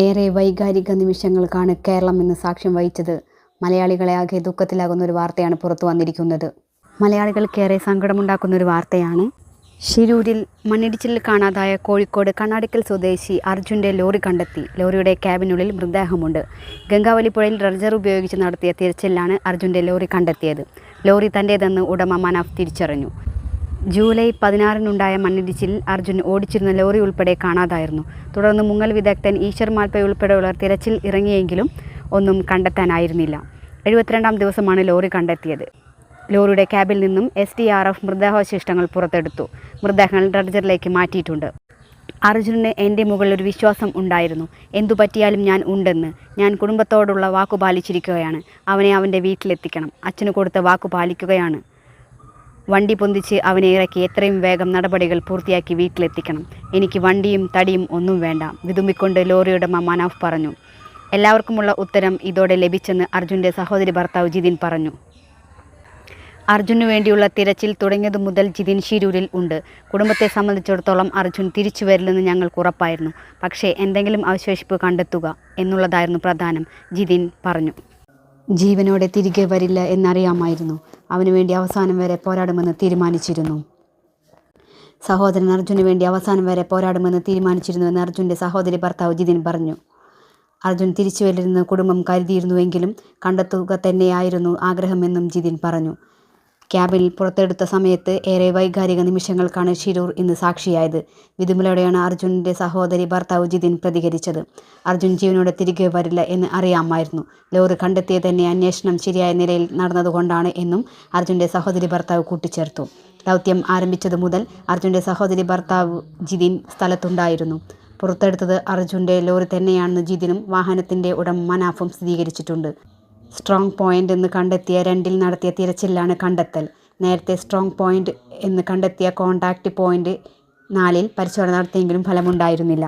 ഏറെ വൈകാരിക നിമിഷങ്ങൾക്കാണ് കേരളം ഇന്ന് സാക്ഷ്യം വഹിച്ചത്. മലയാളികളെ ആകെ ദുഃഖത്തിലാകുന്ന ഒരു വാർത്തയാണ് പുറത്തു വന്നിരിക്കുന്നത്. മലയാളികൾക്കേറെ സങ്കടമുണ്ടാക്കുന്ന ഒരു വാർത്തയാണ്. ശിരൂരിൽ മണ്ണിടിച്ചിലിൽ കാണാതായ കോഴിക്കോട് കണ്ണാടിക്കൽ സ്വദേശി അർജുൻ്റെ ലോറി കണ്ടെത്തി. ലോറിയുടെ ക്യാബിനുള്ളിൽ മൃതദേഹമുണ്ട്. ഗംഗാവലിപ്പുഴയിൽ ഡ്രഡ്ജർ ഉപയോഗിച്ച് നടത്തിയ തിരച്ചിലിലാണ് അർജുൻ്റെ ലോറി കണ്ടെത്തിയത്. ലോറി തൻ്റേതെന്ന് ഉടമ മനാഫ് തിരിച്ചറിഞ്ഞു. ജൂലൈ 16-നുണ്ടായ മണ്ണിടിച്ചിലിൽ അർജുൻ ഓടിച്ചിരുന്ന ലോറി ഉൾപ്പെടെ കാണാതായിരുന്നു. തുടർന്ന് മുങ്ങൽ വിദഗ്ധൻ ഈശ്വർ മാൽപ്പ ഉൾപ്പെടെയുള്ളവർ തിരച്ചിൽ ഇറങ്ങിയെങ്കിലും ഒന്നും കണ്ടെത്താനായിരുന്നില്ല. 72-ാം ദിവസമാണ് ലോറി കണ്ടെത്തിയത്. ലോറിയുടെ ക്യാബിൽ നിന്നും SDRF മൃതദേഹാവശിഷ്ടങ്ങൾ പുറത്തെടുത്തു. മൃതദേഹങ്ങൾ ഡ്രഡ്ജറിലേക്ക് മാറ്റിയിട്ടുണ്ട്. അർജുനന് എൻ്റെ മുകളിൽ ഒരു വിശ്വാസം ഉണ്ടായിരുന്നു. എന്തു പറ്റിയാലും ഞാൻ ഉണ്ടെന്ന്. ഞാൻ കുടുംബത്തോടുള്ള വാക്കു പാലിച്ചിരിക്കുകയാണ്. അവനെ അവൻ്റെ വീട്ടിലെത്തിക്കണം. അച്ഛന് കൊടുത്ത വാക്കു പാലിക്കുകയാണ്. വണ്ടി പൊന്തിച്ച് അവനെ ഇറക്കി എത്രയും വേഗം നടപടികൾ പൂർത്തിയാക്കി വീട്ടിലെത്തിക്കണം. എനിക്ക് വണ്ടിയും തടിയും ഒന്നും വേണ്ട, വിതുമ്പിക്കൊണ്ട് ലോറിയുടമ മനാഫ് പറഞ്ഞു. എല്ലാവർക്കുമുള്ള ഉത്തരം ഇതോടെ ലഭിച്ചെന്ന് അർജുൻ്റെ സഹോദരി ഭർത്താവ് ജിതിൻ പറഞ്ഞു. അർജുനു വേണ്ടിയുള്ള തിരച്ചിൽ തുടങ്ങിയതു മുതൽ ജിതിൻ ശിരൂരിൽ ഉണ്ട്. കുടുംബത്തെ സംബന്ധിച്ചിടത്തോളം അർജുൻ തിരിച്ചു വരില്ലെന്ന് ഞങ്ങൾക്ക് ഉറപ്പായിരുന്നു. പക്ഷേ എന്തെങ്കിലും അവശേഷിപ്പ് കണ്ടെത്തുക എന്നുള്ളതായിരുന്നു പ്രധാനം, ജിതിൻ പറഞ്ഞു. ജീവനോടെ തിരികെ വരില്ല എന്നറിയാമായിരുന്നു. അവനുവേണ്ടി അവസാനം വരെ പോരാടുമെന്ന് തീരുമാനിച്ചിരുന്നു. സഹോദരൻ അർജുനു വേണ്ടി അവസാനം വരെ പോരാടുമെന്ന് തീരുമാനിച്ചിരുന്നുവെന്ന് അർജുൻ്റെ സഹോദരി ഭർത്താവ് ജിതിൻ പറഞ്ഞു. അർജുൻ തിരിച്ചു വരില്ലെന്ന് കുടുംബം കരുതിയിരുന്നുവെങ്കിലും കണ്ടെത്തുക തന്നെയായിരുന്നു ആഗ്രഹമെന്നും ജിതിൻ പറഞ്ഞു. ക്യാബിൽ പുറത്തെടുത്ത സമയത്ത് ഏറെ വൈകാരിക നിമിഷങ്ങൾക്കാണ് ശിരൂർ ഇന്ന് സാക്ഷിയായത്. വിതുമ്പലോടെയാണ് അർജുൻ്റെ സഹോദരി ഭർത്താവ് ജിതിൻ പ്രതികരിച്ചത്. അർജുൻ ജീവനോടെ തിരികെ വരില്ല എന്ന് അറിയാമായിരുന്നു. ലോറി കണ്ടെത്തിയത് തന്നെ അന്വേഷണം ശരിയായ നിലയിൽ നടന്നതുകൊണ്ടാണ് എന്നും അർജുൻ്റെ സഹോദരി ഭർത്താവ് കൂട്ടിച്ചേർത്തു. ദൗത്യം ആരംഭിച്ചതു മുതൽ അർജുൻ്റെ സഹോദരി ഭർത്താവ് ജിതിൻ സ്ഥലത്തുണ്ടായിരുന്നു. പുറത്തെടുത്തത് അർജുൻ്റെ ലോറി തന്നെയാണെന്ന് ജിതിനും വാഹനത്തിൻ്റെ ഉടമ മനാഫും സ്ഥിരീകരിച്ചിട്ടുണ്ട്. സ്ട്രോങ് പോയിന്റ് എന്ന് കണ്ടെത്തിയ 2-ൽ നടത്തിയ തിരച്ചിലാണ് കണ്ടെത്തൽ. നേരത്തെ സ്ട്രോങ് പോയിന്റ് എന്ന് കണ്ടെത്തിയ കോൺടാക്റ്റ് പോയിന്റ് 4-ൽ പരിശോധന നടത്തിയെങ്കിലും ഫലമുണ്ടായിരുന്നില്ല.